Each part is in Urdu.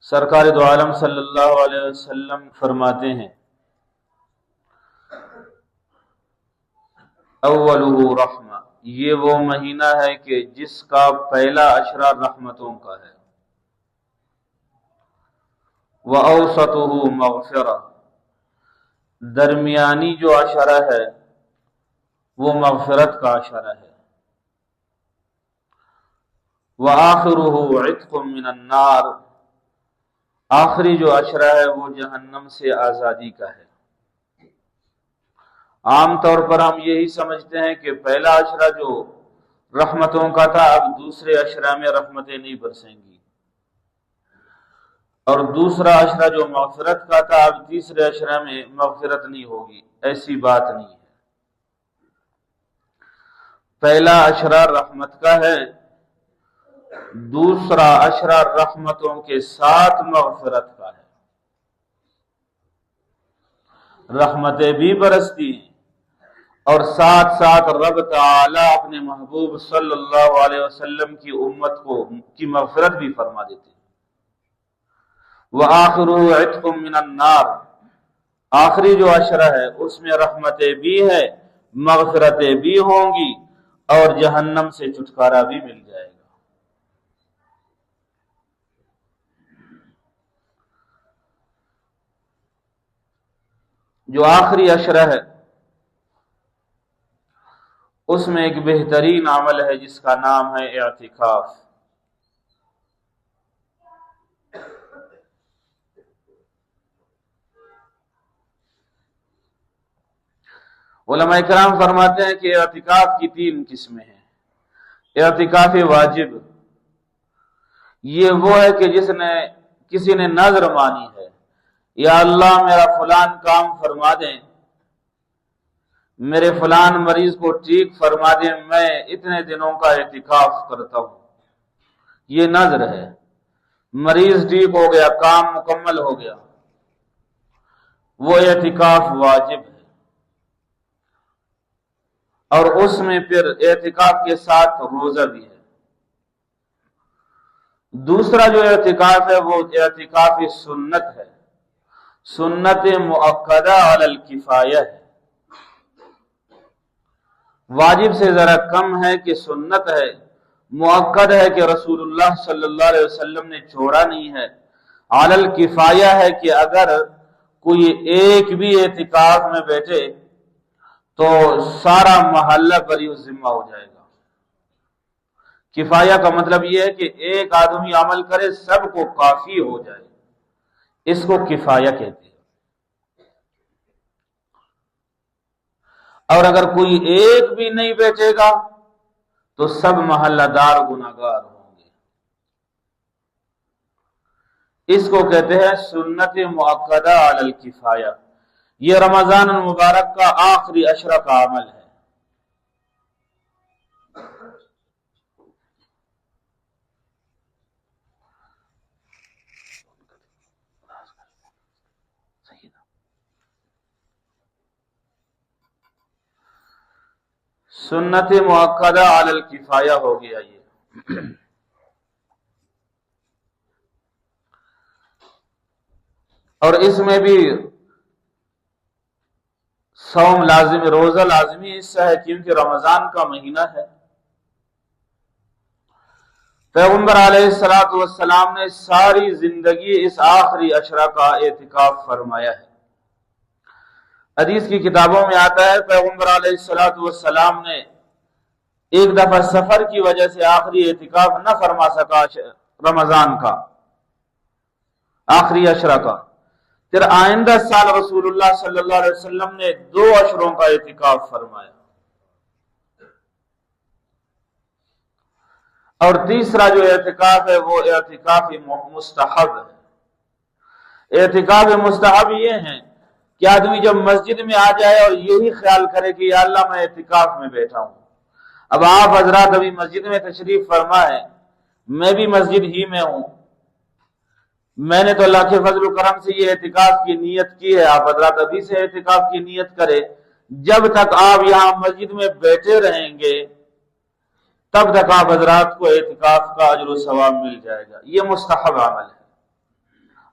سرکار دو عالم صلی اللہ علیہ وسلم فرماتے ہیں اولہ رحمہ، یہ وہ مہینہ ہے کہ جس کا پہلا عشرہ رحمتوں کا ہے، وَأَوْسَطُهُ مغفرہ، درمیانی جو عشرہ ہے وہ مغفرت کا عشرہ ہے، وَآخِرُهُ عِتْقٌ مِّنَ النَّارِ، آخری جو عشرہ ہے وہ جہنم سے آزادی کا ہے۔ عام طور پر ہم یہی سمجھتے ہیں کہ پہلا عشرہ جو رحمتوں کا تھا اب دوسرے عشرہ میں رحمتیں نہیں برسیں گی، اور دوسرا عشرہ جو مغفرت کا تھا اب تیسرے عشرہ میں مغفرت نہیں ہوگی۔ ایسی بات نہیں ہے، پہلا عشرہ رحمت کا ہے، دوسرا عشرہ رحمتوں کے ساتھ مغفرت کا ہے، رحمتیں بھی برستی ہیں اور ساتھ ساتھ رب تعالی اپنے محبوب صلی اللہ علیہ وسلم کی امت کو کی مغفرت بھی فرما دیتے ہیں۔ وَآخِرُهُ عِتْقٌ مِّنَ النَّارِ، آخری جو عشرہ ہے اس میں رحمتیں بھی ہے، مغفرتیں بھی ہوں گی اور جہنم سے چھٹکارا بھی مل جائے گا۔ جو آخری عشرہ ہے اس میں ایک بہترین عمل ہے جس کا نام ہے اعتکاف۔ علماء کرام فرماتے ہیں کہ اعتکاف کی 3 قسمیں ہیں۔ اعتکاف واجب، یہ وہ ہے کہ کسی نے نذر مانی ہے، یا اللہ میرا فلان کام فرما دیں، میرے فلان مریض کو ٹھیک فرما دیں، میں اتنے دنوں کا اعتکاف کرتا ہوں، یہ نذر ہے۔ مریض ٹھیک ہو گیا، کام مکمل ہو گیا، وہ اعتکاف واجب ہے، اور اس میں پھر اعتکاف کے ساتھ روزہ بھی ہے۔ دوسرا جو اعتکاف ہے وہ اعتکاف سنت ہے، سنت مؤکدہ علی الکفایہ ہے، واجب سے ذرا کم ہے کہ سنت ہے، مؤکد ہے کہ رسول اللہ صلی اللہ علیہ وسلم نے چھوڑا نہیں ہے، علی الکفایہ ہے کہ اگر کوئی ایک بھی اعتکاف میں بیٹھے تو سارا محلہ بری ذمہ ہو جائے گا۔ کفایہ کا مطلب یہ ہے کہ ایک آدمی عمل کرے سب کو کافی ہو جائے، اس کو کفایہ کہتے ہیں۔ اور اگر کوئی ایک بھی نہیں بیٹھے گا تو سب محلہ دار گناہگار ہوں گے، اس کو کہتے ہیں سنت مؤکدہ علی الکفایہ۔ یہ رمضان المبارک کا آخری عشرہ کا عمل ہے۔ سنت مؤکدہ علی الکفایہ ہو گیا یہ۔ اور اس میں بھی صوم لازم، روزہ لازمی حصہ ہے کیونکہ رمضان کا مہینہ ہے۔ پیغمبر علیہ الصلوۃ والسلام نے ساری زندگی اس آخری عشرہ کا اعتکاف فرمایا ہے۔ حدیث کی کتابوں میں آتا ہے پیغمبر علیہ الصلوۃ والسلام نے ایک دفعہ سفر کی وجہ سے آخری اعتکاف نہ فرما سکا رمضان کا آخری عشرہ کا، پھر آئندہ سال رسول اللہ صلی اللہ علیہ وسلم نے 2 عشروں کا اعتکاف فرمایا، اور تیسرا جو اعتکاف ہے وہ اعتکاف مستحب ہے۔ اعتکاف مستحب یہ ہے کہ آدمی جب مسجد میں آ جائے اور یہی خیال کرے کہ یا اللہ میں اعتکاف میں بیٹھا ہوں۔ اب آپ حضرات ابھی مسجد میں تشریف فرما ہے، میں بھی مسجد ہی میں ہوں، میں نے تو اللہ کے فضل و کرم سے یہ اعتکاف کی نیت کی ہے، آپ حضرات ابھی سے اعتکاف کی نیت کرے، جب تک آپ یہاں مسجد میں بیٹھے رہیں گے تب تک آپ حضرات کو اعتکاف کا اجر و ثواب مل جائے گا۔ یہ مستحب عمل ہے۔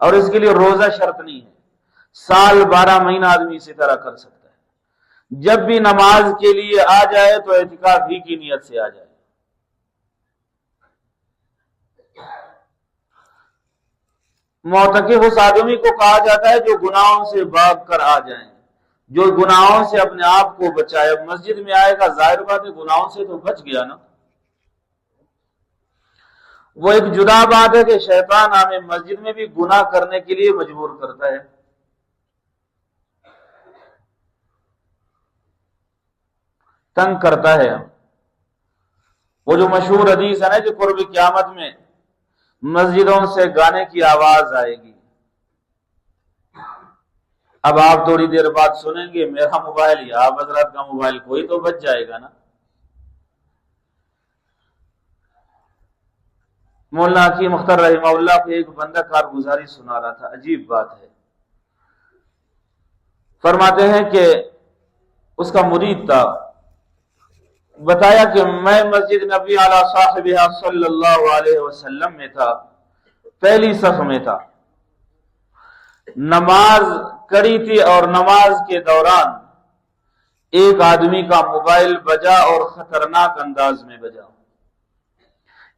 اور اس کے لیے روزہ شرط نہیں ہے، سال 12 مہینہ آدمی اسی طرح کر سکتا ہے۔ جب بھی نماز کے لیے آ جائے تو اعتکاف ہی کی نیت سے آ جائے۔ معتکف اس آدمی کو کہا جاتا ہے جو گناہوں سے بھاگ کر آ جائیں، جو گناہوں سے اپنے آپ کو بچائے۔ اب مسجد میں آئے گا، ظاہر بات ہے گناہوں سے تو بچ گیا نا۔ وہ ایک جدا بات ہے کہ شیطان ہمیں مسجد میں بھی گناہ کرنے کے لیے مجبور کرتا ہے۔ تنگ کرتا ہے۔ وہ جو مشہور حدیث ہے نا جو قرب قیامت میں مسجدوں سے گانے کی آواز آئے گی، اب آپ تھوڑی دیر بعد سنیں گے میرا موبائل یا آپ حضرات کا موبائل، کوئی تو بچ جائے گا نا۔ مولانا حکیم اختر رحمہ اللہ کو ایک بندہ کارگزاری سنا رہا تھا، عجیب بات ہے۔ فرماتے ہیں کہ اس کا مرید تھا، بتایا کہ میں مسجد نبی علی صاحبہ صلی اللہ علیہ وسلم میں تھا، پہلی صف میں تھا، نماز کری تھی اور نماز کے دوران ایک آدمی کا موبائل بجا اور خطرناک انداز میں بجا۔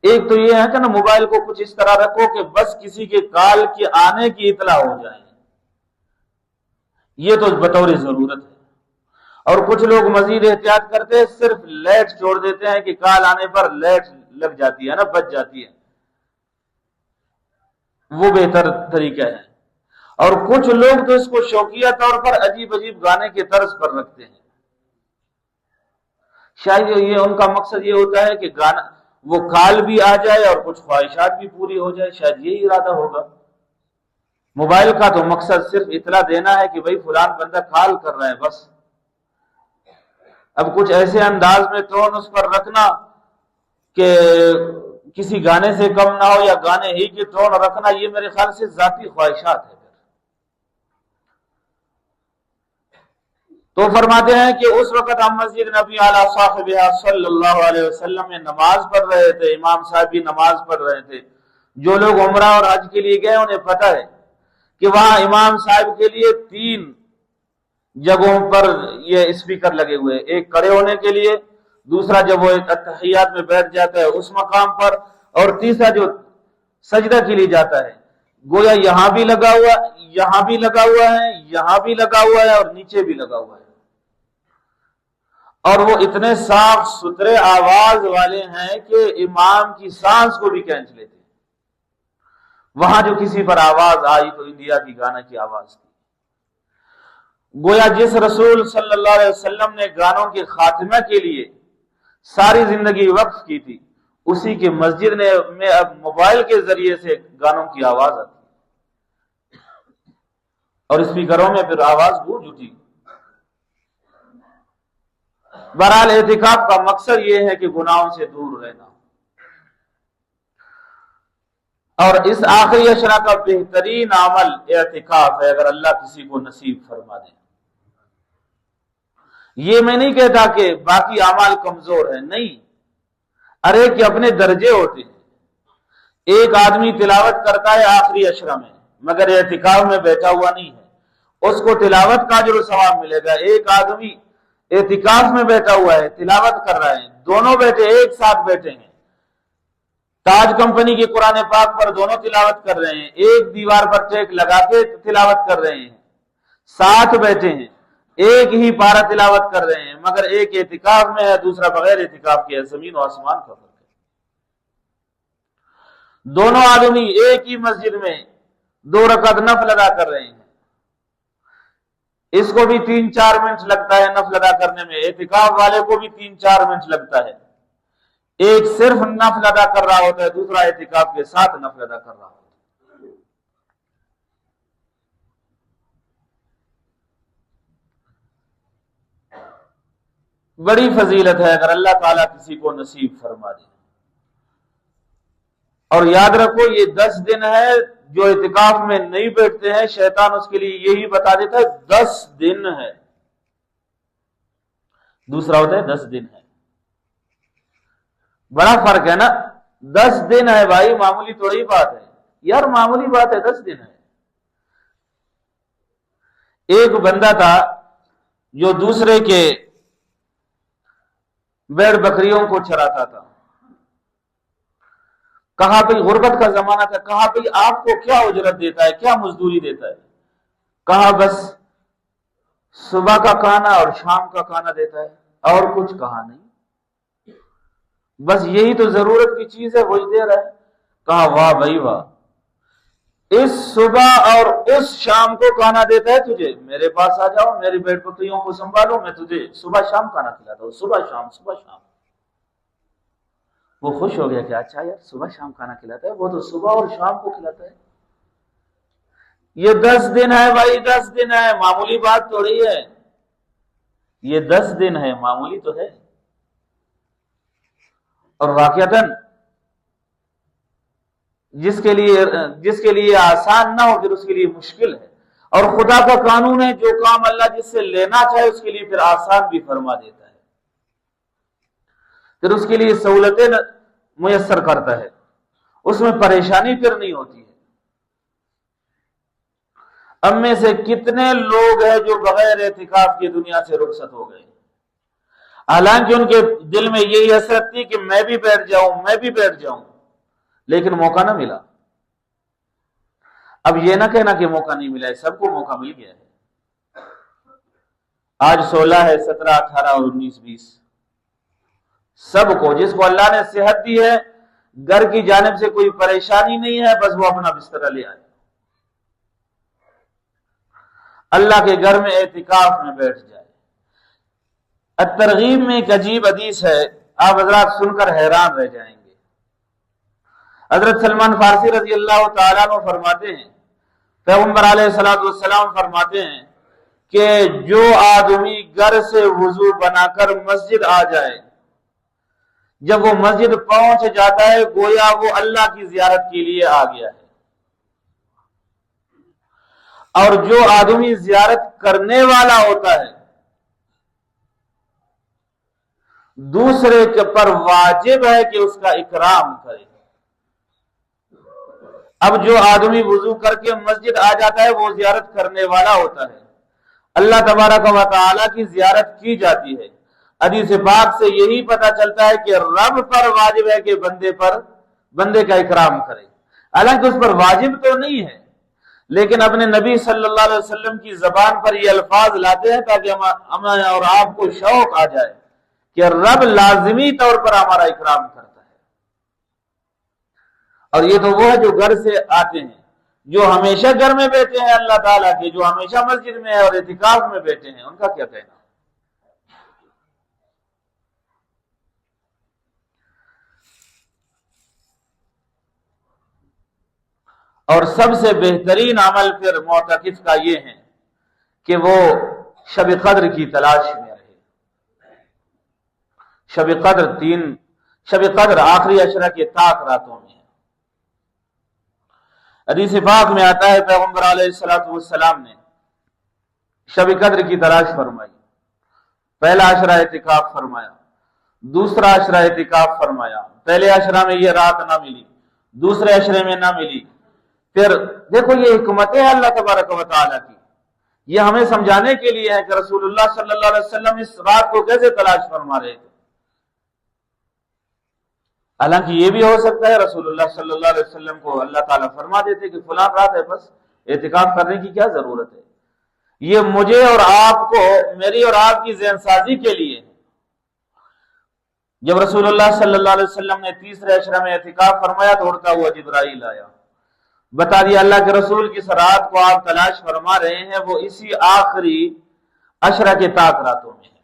ایک تو یہ ہے کہ نا موبائل کو کچھ اس طرح رکھو کہ بس کسی کے کال کے آنے کی اطلاع ہو جائے، یہ تو بطور ضرورت ہے۔ اور کچھ لوگ مزید احتیاط کرتے ہیں، صرف لائٹ چھوڑ دیتے ہیں کہ کال آنے پر لائٹ لگ جاتی ہے نا، بچ جاتی ہے، وہ بہتر طریقہ ہے۔ اور کچھ لوگ تو اس کو شوقیہ طور پر عجیب عجیب گانے کے طرز پر رکھتے ہیں۔ شاید یہ ان کا مقصد یہ ہوتا ہے کہ گانا وہ کال بھی آ جائے اور کچھ خواہشات بھی پوری ہو جائے، شاید یہی ارادہ ہوگا۔ موبائل کا تو مقصد صرف اطلاع دینا ہے کہ بھئی فلان بندہ کال کر رہا ہے بس۔ اب کچھ ایسے انداز میں ٹون اس پر رکھنا کہ کسی گانے سے کم نہ ہو، یا گانے ہی کی ٹون رکھنا، یہ میرے خیال سے ذاتی خواہشات ہے۔ تو فرماتے ہیں کہ اس وقت ہم مسجد نبی علی صاحبہ صلی اللہ علیہ وسلم میں نماز پڑھ رہے تھے، امام صاحب بھی نماز پڑھ رہے تھے۔ جو لوگ عمرہ اور حج کے لیے گئے انہیں پتہ ہے کہ وہاں امام صاحب کے لیے 3 جگہوں پر یہ اسپیکر لگے ہوئے، ایک کھڑے ہونے کے لیے، دوسرا جب وہ تحیات میں بیٹھ جاتا ہے اس مقام پر، اور تیسرا جو سجدہ کے لیے جاتا ہے، گویا یہاں بھی لگا ہوا، یہاں بھی لگا ہوا ہے، یہاں بھی لگا ہوا ہے اور نیچے بھی لگا ہوا ہے۔ اور وہ اتنے صاف ستھرے آواز والے ہیں کہ امام کی سانس کو بھی کھینچ لیتے ہیں۔ وہاں جو کسی پر آواز آئی تو انڈیا کی گانا کی آواز تھی۔ گویا جس رسول صلی اللہ علیہ وسلم نے گانوں کے خاتمہ کے لیے ساری زندگی وقف کی تھی، اسی کی مسجد میں اب موبائل کے ذریعے سے گانوں کی آواز آتی ہے، اور اسپیکروں میں پھر آواز گونج اٹھی۔ بہرحال اعتکاف کا مقصد یہ ہے کہ گناہوں سے دور رہنا، اور اس آخری عشرہ کا بہترین عمل اعتکاف ہے، اگر اللہ کسی کو نصیب فرما دے۔ یہ میں نہیں کہتا کہ باقی اعمال کمزور ہیں، نہیں، ارے کہ اپنے درجے ہوتے ہیں۔ ایک آدمی تلاوت کرتا ہے آخری عشرہ میں مگر اعتکاف میں بیٹھا ہوا نہیں ہے، اس کو تلاوت کا اجر و ثواب ملے گا۔ ایک آدمی اعتکاف میں بیٹھا ہوا ہے، تلاوت کر رہا ہے، دونوں بیٹھے ایک ساتھ بیٹھے ہیں، تاج کمپنی کی قرآن پاک پر دونوں تلاوت کر رہے ہیں، ایک دیوار پر ٹیک لگا کے تلاوت کر رہے ہیں، ساتھ بیٹھے ہیں، ایک ہی پارہ تلاوت کر رہے ہیں، مگر ایک اعتکاف میں ہے دوسرا بغیر اعتکاف کے ہے، زمین و آسمان کا فرق ہے۔ دونوں آدمی ایک ہی مسجد میں 2 رکعت نفل ادا کر رہے ہیں، اس کو بھی 3-4 منٹ لگتا ہے نفل ادا کرنے میں، اعتکاف والے کو بھی 3-4 منٹ لگتا ہے۔ ایک صرف نفل ادا کر رہا ہوتا ہے، دوسرا اعتکاف کے ساتھ نفل ادا کر رہا ہوتا ہے۔ بڑی فضیلت ہے اگر اللہ تعالیٰ کسی کو نصیب فرما دے۔ اور یاد رکھو یہ 10 دن ہے، جو اعتکاف میں نہیں بیٹھتے ہیں شیطان اس کے لیے یہی بتا دیتا ہے 10 دن ہے، دوسرا ہوتا ہے 10 دن ہے، بڑا فرق ہے نا۔ 10 دن ہے بھائی، معمولی تھوڑی بات ہے یار، معمولی بات ہے 10 دن ہے۔ ایک بندہ تھا جو دوسرے کے بیڑ بکریوں کو چراتا تھا. کہا بھئی غربت کا زمانہ تھا، کہا بھئی آپ کو کیا اجرت دیتا ہے، کیا مزدوری دیتا ہے؟ کہا بس صبح کا کھانا اور شام کا کھانا دیتا ہے، اور کچھ کہا نہیں، بس یہی تو ضرورت کی چیز ہے وہی دے رہا ہے. کہا واہ بھائی واہ، اس صبح اور اس شام کو کھانا دیتا ہے تجھے، میرے پاس آ جاؤ، میری بیڑ بکریوں کو سنبھالو، میں تجھے صبح شام کھانا کھلاتا ہوں، صبح شام صبح شام. وہ خوش ہو گیا کہ اچھا یار صبح شام کھانا کھلاتا ہے، وہ تو صبح اور شام کو کھلاتا ہے. یہ 10 دن ہے بھائی، 10 دن ہے، معمولی بات تھوڑی ہے. یہ 10 دن ہے، معمولی تو ہے. اور واقعتاً جس کے لیے آسان نہ ہو پھر اس کے لیے مشکل ہے. اور خدا کا قانون ہے، جو کام اللہ جس سے لینا چاہے اس کے لیے پھر آسان بھی فرما دیتا ہے، پھر اس کے لیے سہولتیں میسر کرتا ہے، اس میں پریشانی پھر نہیں ہوتی ہے. اب میں سے کتنے لوگ ہیں جو بغیر اعتکاف کی دنیا سے رخصت ہو گئے، حالانکہ ان کے دل میں یہی حسرت تھی کہ میں بھی بیٹھ جاؤں، میں بھی بیٹھ جاؤں، لیکن موقع نہ ملا. اب یہ نہ کہنا کہ موقع نہیں ملا ہے، سب کو موقع مل گیا ہے. آج 16 ہے، 17، 18 اور 19، 20 سب کو، جس کو اللہ نے صحت دی ہے، گھر کی جانب سے کوئی پریشانی نہیں ہے، بس وہ اپنا بستر لے آئے، اللہ کے گھر میں اعتکاف میں بیٹھ جائے. الترغیب میں ایک عجیب حدیث ہے، آپ حضرات سن کر حیران رہ جائیں گے. حضرت سلمان فارسی رضی اللہ تعالیٰ عنہ فرماتے ہیں، پیغمبر علیہ السلام فرماتے ہیں کہ جو آدمی گھر سے وضو بنا کر مسجد آ جائے، جب وہ مسجد پہنچ جاتا ہے گویا وہ اللہ کی زیارت کے لیے آ گیا ہے. اور جو آدمی زیارت کرنے والا ہوتا ہے دوسرے کے پر واجب ہے کہ اس کا اکرام کرے. اب جو آدمی وضو کر کے مسجد آ جاتا ہے وہ زیارت کرنے والا ہوتا ہے، اللہ تبارک و تعالیٰ کی زیارت کی جاتی ہے. حدیث پاک سے یہی پتہ چلتا ہے کہ رب پر واجب ہے کہ بندے کا اکرام کرے. حالانکہ اس پر واجب تو نہیں ہے، لیکن اپنے نبی صلی اللہ علیہ وسلم کی زبان پر یہ الفاظ لاتے ہیں تاکہ ہمیں اور آپ کو شوق آ جائے کہ رب لازمی طور پر ہمارا اکرام کرتا ہے. اور یہ تو وہ ہے جو گھر سے آتے ہیں، جو ہمیشہ گھر میں بیٹھے ہیں اللہ تعالیٰ کے، جو ہمیشہ مسجد میں اور اعتکاف میں بیٹھے ہیں، ان کا کیا کہنا؟ اور سب سے بہترین عمل پھر معتکف کا یہ ہے کہ وہ شب قدر کی تلاش میں رہے. شب قدر آخری عشرہ کے طاق راتوں میں ہے. حدیث پاک میں آتا ہے پیغمبر علیہ السلام نے شب قدر کی تلاش فرمائی. پہلا عشرہ اعتکاف فرمایا، دوسرا عشرہ اعتکاف فرمایا. پہلے عشرہ میں یہ رات نہ ملی، دوسرے عشرے میں نہ ملی. پھر دیکھو یہ حکمت ہے اللہ تبارک و تعالیٰ کی، یہ ہمیں سمجھانے کے لیے ہے کہ رسول اللہ صلی اللہ علیہ وسلم اس رات کو کیسے تلاش فرما رہے تھے. حالانکہ یہ بھی ہو سکتا ہے رسول اللہ صلی اللہ علیہ وسلم کو اللہ تعالیٰ فرما دیتے کہ فلاں رات ہے، بس اعتکاف کرنے کی کیا ضرورت ہے. یہ مجھے اور آپ کو، میری اور آپ کی ذہن سازی کے لیے. جب رسول اللہ صلی اللہ علیہ وسلم نے تیسرے عشرہ میں اعتکاف فرمایا تو اڑتا ہوا جبرائیل آیا، بتا دیا اللہ کے رسول کی رات کو آپ تلاش فرما رہے ہیں وہ اسی آخری عشرہ کے طاق راتوں میں ہے.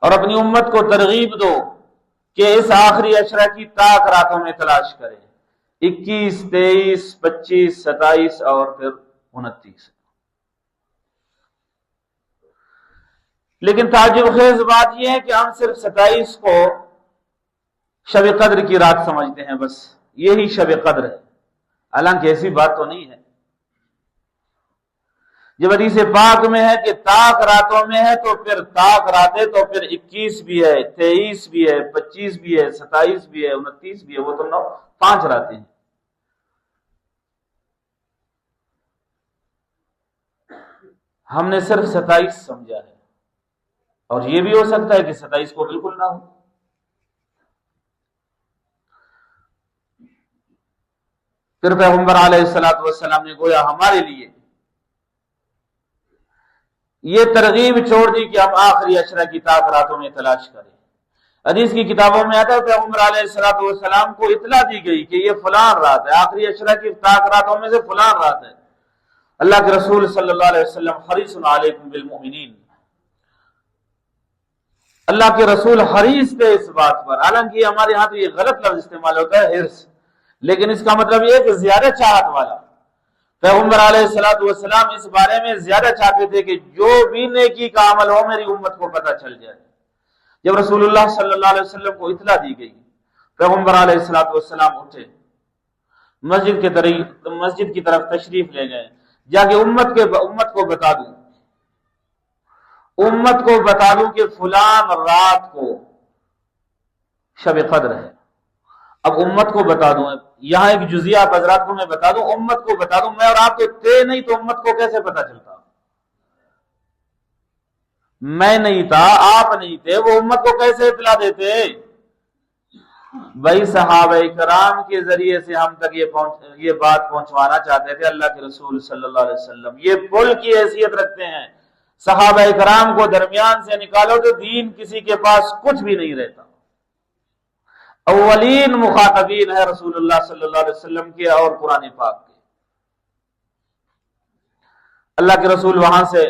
اور اپنی امت کو ترغیب دو کہ اس آخری عشرہ کی طاق راتوں میں تلاش کریں، 21، 23، 25، 27 اور پھر 29. لیکن تعجب خیز بات یہ ہے کہ ہم صرف 27 کو شب قدر کی رات سمجھتے ہیں، بس یہی شب قدر ہے. حالانکہ ایسی بات تو نہیں ہے. جب حدیث پاک میں ہے کہ طاق راتوں میں ہے تو پھر طاق راتیں تو پھر 21 بھی ہے، 23 بھی ہے، 25 بھی ہے، 27 بھی ہے، 29 بھی ہے، وہ تو 5 راتیں ہیں. ہم نے صرف 27 سمجھا ہے، اور یہ بھی ہو سکتا ہے کہ 27 کو بالکل نہ ہو۔ پھر پیغمبر علیہ السلام نے گویا ہمارے لیے یہ ترغیب چھوڑ دی کہ ہم آخری عشرہ کی طاق راتوں میں تلاش کریں۔ حدیث کی کتابوں میں آتا ہے پیغمبر علیہ السلام کو اطلاع دی گئی کہ یہ فلان رات ہے، آخری عشرہ کی طاق راتوں میں سے فلان رات ہے۔ اللہ کے رسول صلی اللہ علیہ وسلم حریص علیکم بالمؤمنین، اللہ کے رسول حریص تھے اس بات پر۔ حالانکہ ہمارے ہاں تو یہ غلط لفظ استعمال ہوتا ہے حرص، لیکن اس کا مطلب یہ ہے کہ زیادہ چاہت والا۔ پیغمبر علیہ السلام اس بارے میں زیادہ چاہتے تھے کہ جو بھی نیکی کا عمل ہو میری امت کو پتہ چل جائے۔ جب رسول اللہ صلی اللہ علیہ وسلم کو اطلاع دی گئی، پیغمبر علیہ السلام اٹھے، مسجد کی طرف تشریف لے گئے، جا کے امت کو بتا دوں کہ فلان رات کو شب قدر ہے۔ اب امت کو بتا دوں، یہاں ایک جزیہ آپ حضرات کو میں بتا دوں، امت کو بتا دوں، میں اور آپ تو تھے نہیں تو امت کو کیسے پتا چلتا؟ میں نہیں تھا، آپ نہیں تھے، وہ امت کو کیسے اطلاع دیتے؟ بھائی صحابہ کرام کے ذریعے سے ہم تک یہ بات پہنچوانا چاہتے تھے اللہ کے رسول صلی اللہ علیہ وسلم۔ یہ پل کی حیثیت رکھتے ہیں، صحابہ کرام کو درمیان سے نکالو تو دین کسی کے پاس کچھ بھی نہیں رہتا۔ اولین مخاطبین ہے رسول اللہ صلی اللہ علیہ وسلم کے اور قرآن پاک کے۔ اللہ کے رسول وہاں سے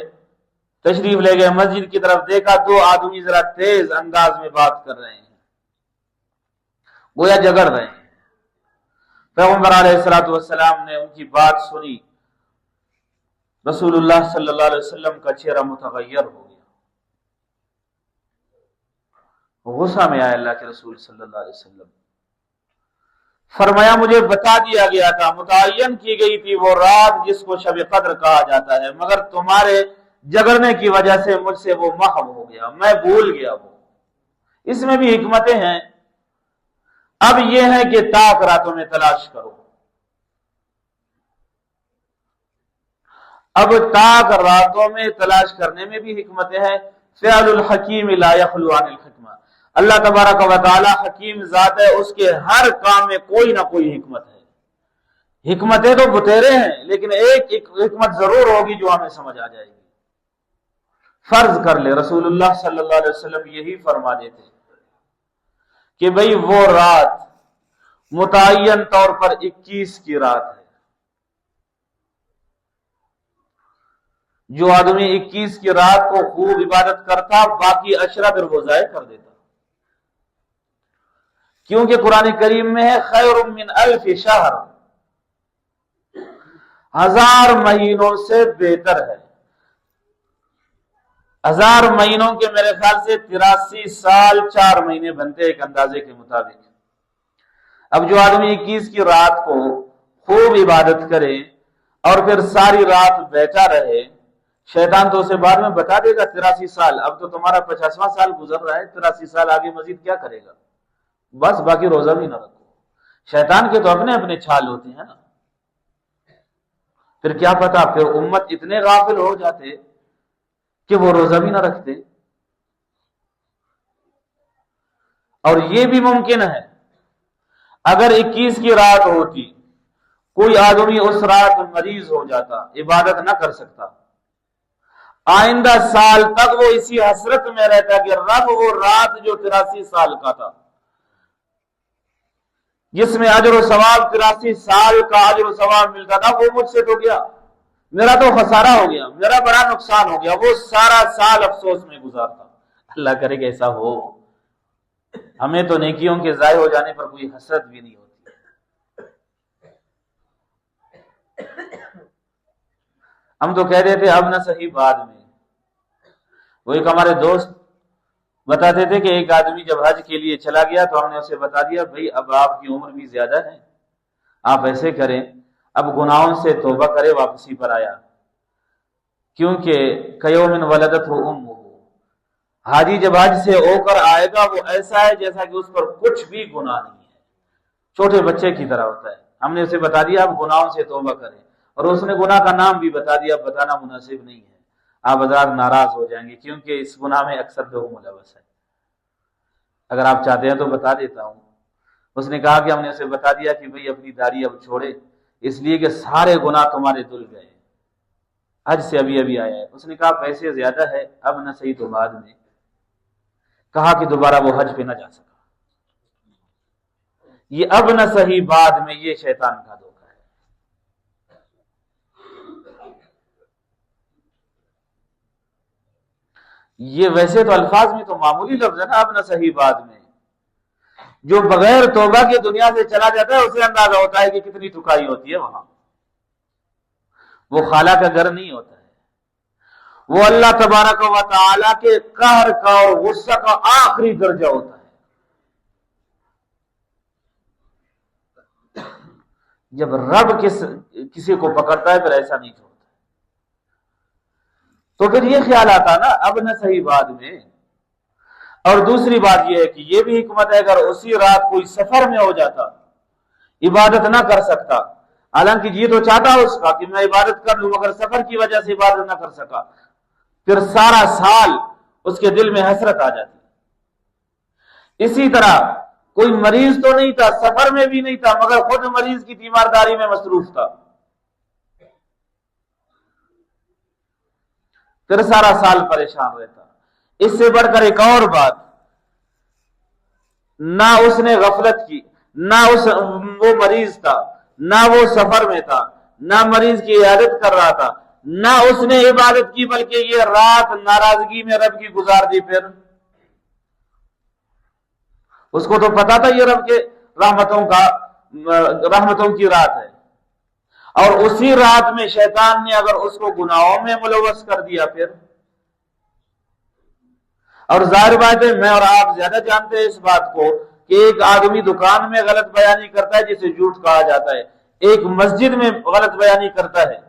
تشریف لے گئے، مسجد کی طرف دیکھا، دو آدمی ذرا تیز انداز میں بات کر رہے ہیں، گویا جگڑ رہے ہیں۔ پیغمبر علیہ السلام نے ان کی بات سنی، رسول اللہ صلی اللہ علیہ وسلم کا چہرہ متغیر ہو گیا، غصہ میں آئے اللہ کے رسول صلی اللہ علیہ وسلم۔ فرمایا مجھے بتا دیا گیا تھا، متعین کی گئی تھی وہ رات جس کو شب قدر کہا جاتا ہے، مگر تمہارے جگڑنے کی وجہ سے مجھ سے وہ محو ہو گیا، میں بھول گیا وہ۔ اس میں بھی حکمتیں ہیں۔ اب یہ ہے کہ طاق راتوں میں تلاش کرو، اب طاق راتوں میں تلاش کرنے میں بھی حکمتیں ہیں۔ فعل الحکیم لا یخلو عن الحکمہ، اللہ تبارک و تعالی حکیم ذات ہے، اس کے ہر کام میں کوئی نہ کوئی حکمت ہے۔ حکمتیں تو بتیرے ہیں، لیکن ایک حکمت ضرور ہوگی جو ہمیں سمجھ آ جائے گی۔ فرض کر لے رسول اللہ صلی اللہ علیہ وسلم یہی فرما دیتے کہ بھئی وہ رات متعین طور پر 21 کی رات ہے، جو آدمی 21 کی رات کو خوب عبادت کرتا باقی عشرہ پھر وہ ضائع کر دیتا، کیونکہ قرآن کریم میں ہے خیر من الف شہر، 1000 مہینوں سے بہتر ہے۔ 1000 مہینوں کے میرے خیال سے 83 سال 4 مہینے بنتے ایک اندازے کے مطابق۔ اب جو آدمی 21 کی رات کو خوب عبادت کرے اور پھر ساری رات بیٹھا رہے، شیطان تو اسے بعد میں بتا دے گا 83 سال، اب تو تمہارا 50واں سال گزر رہا ہے، 83 سال آگے مزید کیا کرے گا؟ بس باقی روزہ بھی نہ رکھو۔ شیطان کے تو اپنے اپنے چھال ہوتے ہیں نا، پھر کیا پتا پھر امت اتنے غافل ہو جاتے کہ وہ روزہ بھی نہ رکھتے۔ اور یہ بھی ممکن ہے اگر 21 کی رات ہوتی، کوئی آدمی اس رات مریض ہو جاتا، عبادت نہ کر سکتا، آئندہ سال تک وہ اسی حسرت میں رہتا کہ رب وہ رات جو 83 سال کا تھا، جس میں اجر و ثواب 83 سال کا اجر و ثواب ملتا تھا، وہ مجھ سے تو گیا، میرا تو خسارہ ہو گیا، میرا بڑا نقصان ہو گیا، وہ سارا سال افسوس میں گزارتا۔ اللہ کرے کہ ایسا ہو، ہمیں تو نیکیوں کے ضائع ہو جانے پر کوئی حسرت بھی نہیں ہوتی۔ ہم تو کہہ دیتے اب نہ صحیح بعد میں۔ وہ ایک ہمارے دوست بتاتے تھے کہ ایک آدمی جب حج کے لیے چلا گیا تو ہم نے اسے بتا دیا بھائی اب آپ کی عمر بھی زیادہ ہے، آپ ایسے کریں اب گناہوں سے توبہ کرے، واپسی پر آیا، کیونکہ کیومن ولدتہ امہ، حاجی جب حج سے ہو کر آئے گا وہ ایسا ہے جیسا کہ اس پر کچھ بھی گناہ نہیں ہے، چھوٹے بچے کی طرح ہوتا ہے۔ ہم نے اسے بتا دیا اب گناہوں سے توبہ کرے، اور اس نے گناہ کا نام بھی بتا دیا، بتانا مناسب نہیں ہے۔ آپ حضرات ناراض ہو جائیں گے، کیونکہ اس گناہ میں اکثر لوگ ملوث ہیں۔ اگر آپ چاہتے ہیں تو بتا دیتا ہوں۔ اس نے کہا کہ ہم نے اسے بتا دیا کہ بھئی اپنی داڑھی اب چھوڑے، اس لیے کہ سارے گناہ تمہارے دھل گئے، حج سے ابھی ابھی آیا ہے۔ اس نے کہا پیسے زیادہ ہے، اب نہ صحیح تو بعد میں۔ کہا کہ دوبارہ وہ حج پہ نہ جا سکا۔ یہ اب نہ صحیح بعد میں، یہ شیطان کا دھوکہ ہے۔ یہ ویسے تو الفاظ میں تو معمولی لفظ ہے نا، اب نہ صحیح بعد میں۔ جو بغیر توبہ کے دنیا سے چلا جاتا ہے اسے اندازہ ہوتا ہے کہ کتنی ٹھکائی ہوتی ہے وہاں۔ وہ خالہ کا گھر نہیں ہوتا ہے، وہ اللہ تبارک و تعالی کے قہر کا اور غصہ کا آخری درجہ ہوتا ہے۔ جب رب کسی کو پکڑتا ہے پھر ایسا نہیں چھوڑتا۔ تو پھر یہ خیال آتا نا اب نہ صحیح بعد میں۔ اور دوسری بات یہ ہے کہ یہ بھی حکمت ہے، اگر اسی رات کوئی سفر میں ہو جاتا، عبادت نہ کر سکتا، حالانکہ یہ تو چاہتا اس کا کہ میں عبادت کر لوں، مگر سفر کی وجہ سے عبادت نہ کر سکا، پھر سارا سال اس کے دل میں حسرت آ جاتی۔ اسی طرح کوئی مریض تو نہیں تھا، سفر میں بھی نہیں تھا، مگر خود مریض کی تیمارداری میں مصروف تھا، پھر سارا سال پریشان رہتا۔ اس سے بڑھ کر ایک اور بات، نہ اس نے غفلت کی، نہ وہ مریض تھا، نہ وہ سفر میں تھا، نہ مریض کی عیادت کر رہا تھا، نہ اس نے عبادت کی، بلکہ یہ رات ناراضگی میں رب کی گزار دی۔ پھر اس کو تو پتا تھا یہ رب کے رحمتوں کی رات ہے، اور اسی رات میں شیطان نے اگر اس کو گناہوں میں ملوث کر دیا پھر، اور ظاہر بات ہے میں اور آپ زیادہ جانتے ہیں اس بات کو کہ ایک آدمی دکان میں غلط بیانی کرتا ہے جسے جھوٹ کہا جاتا ہے، ایک مسجد میں غلط بیانی کرتا ہے۔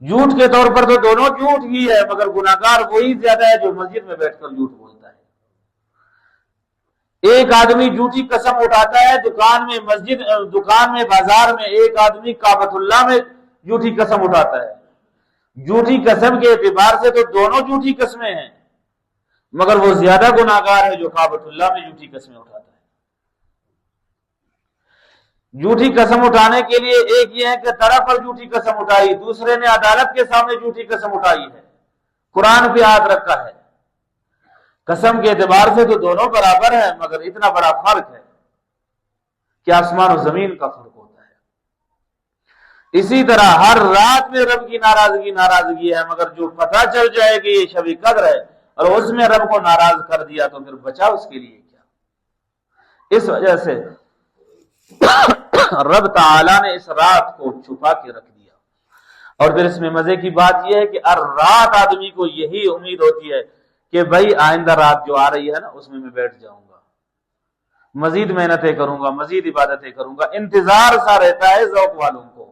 جھوٹ کے طور پر تو دونوں جھوٹ ہی ہے، مگر گناہگار وہی زیادہ ہے جو مسجد میں بیٹھ کر جھوٹ بولتا ہے۔ ایک آدمی جھوٹی قسم اٹھاتا ہے دکان میں بازار میں، ایک آدمی کعبۃ اللہ میں جھوٹی قسم اٹھاتا ہے۔ جھوٹی قسم کے اعتبار سے تو دونوں جھوٹی قسمیں ہیں، مگر وہ زیادہ گناہگار ہے جو کعبۃ اللہ میں جھوٹی قسمیں اٹھاتا ہے۔ جھوٹی قسم اٹھانے کے لیے ایک یہ ہے کہ طرح پر جھوٹی قسم اٹھائی، دوسرے نے عدالت کے سامنے جھوٹی قسم اٹھائی ہے، قرآن پہ ہاتھ رکھا ہے۔ قسم کے اعتبار سے تو دونوں برابر ہیں، مگر اتنا بڑا فرق ہے کہ آسمان و زمین کا فرق ہوتا ہے۔ اسی طرح ہر رات میں رب کی ناراضگی ہے، مگر جو پتہ چل جائے کہ یہ شب قدر ہے اور اس میں رب کو ناراض کر دیا تو پھر بچا اس کے لیے کیا۔ اس وجہ سے رب تعالیٰ نے اس رات کو چھپا کے رکھ دیا۔ اور پھر اس میں مزے کی بات یہ ہے کہ ہر رات آدمی کو یہی امید ہوتی ہے کہ بھائی آئندہ رات جو آ رہی ہے نا اس میں بیٹھ جاؤں گا، مزید محنتیں کروں گا، مزید عبادتیں کروں گا، انتظار سا رہتا ہے ذوق والوں کو۔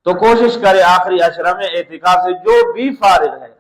تو کوشش کرے آخری عشرہ میں اعتکاف سے جو بھی فارغ ہے